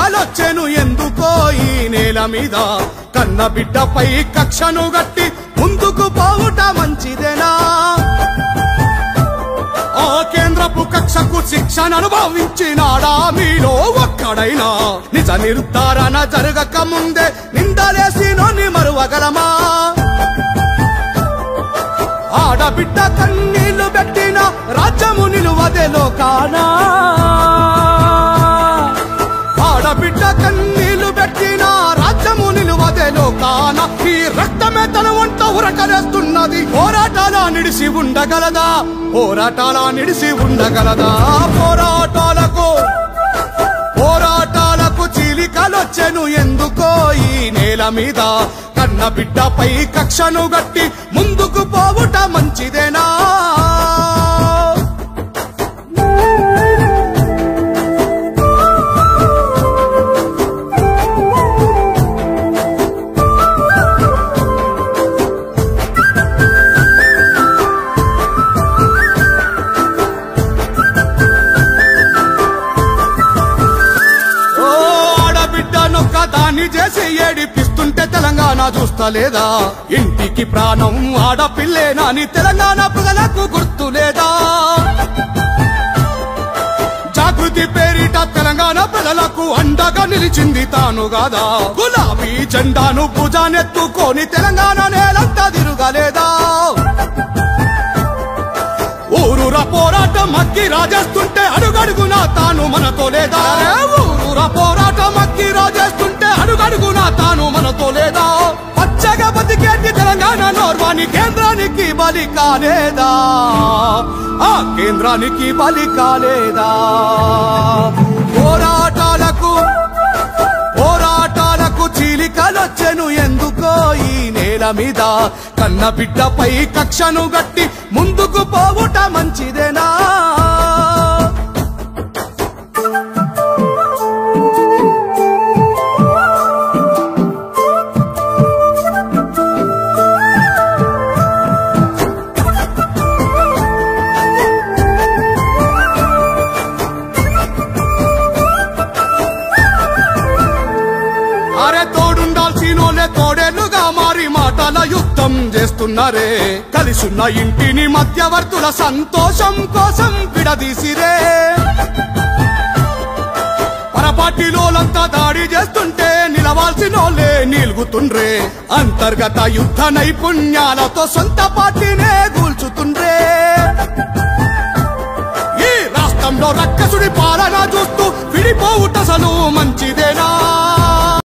చీలికలొచ్చెను ఎందుకో ఈ నేల మీద కన్న బిడ్డపై కక్షను గట్టి ముందుకు పోవుట మంచిదేనా ఆ కేంద్రపు కక్షకు శిక్షను అనుభవించినాడా మీలో ఒక్కడైనా నిజ నిర్ధారణ జరగక ముందే నిందలేసినోని మరువగలమా ఆడబిడ్డ కన్నీళ్లు పెట్టిన రాజ్యము నిలువదే లోకానా ఆడబిడ్డ కన్నీళ్లు పెట్టిన రాజ్యము నిలువదే లోకాన ఈ రక్తమే తన వంట ఉరకలేస్తున్నది పోరాటాల నిడిసి ఉండగలదా పోరాటాల నిడిసి ఉండగలదా పోరాటాలకు చీలికలొచ్చెను ఎందుకో ఈ నేల మీద కన్న బిడ్డపై కక్షను గట్టి ముందుకు పోవుట మంచిదేనా దాన్ని చేసి ఏడిపిస్తుంటే తెలంగాణ చూస్తలేదా ఇంటికి ప్రాణం ఆడపిల్లేనాని తెలంగాణ ప్రజలకు గుర్తులేదా జాగృతి పేరిట తెలంగాణ ప్రజలకు అండగా నిలిచింది తాను గాదా గులాబీ జెండాను భుజానెత్తుకొని తెలంగాణ నేలంతా తిరగలేదా ఊరూరా పోరాటం అక్కి రాజేస్తుంటే అడుగడుగునా తాను మనతో లేదా ఊరూరా పోరాటం అక్కి రాజేస్తుంటే అడుగడుగునా తాను మనతో లేదా పచ్చగా బతికేటి తెలంగాణ నోర్వాని కేంద్రానికి బలి కాలేదా ఆ కేంద్రానికి బలి కాలేదా పోరాటాలకు చీలికలొచ్చెను ఎందుకో ఈ నేల మీద కన్న బిడ్డపై కక్షను గట్టి ముందుకు పోవుట మంచిదేనా తోడేలుగా మారి మాటల యుద్ధం చేస్తున్నారే కలిసున్న ఇంటిని మధ్యవర్తుల సంతోషం కోసం విడదీసిరే పరపాటిలోలంతా దాడి చేస్తుంటే నిలవాల్సినోళ్ళే నిలుగుతుండ్రే అంతర్గత యుద్ధ నైపుణ్యాలతో సొంత పార్టీనే కూల్చుతుండ్రే ఈ రాష్ట్రంలో రక్కసుడి పాలన చూస్తూ విడిపోవుటసలు మంచిదేనా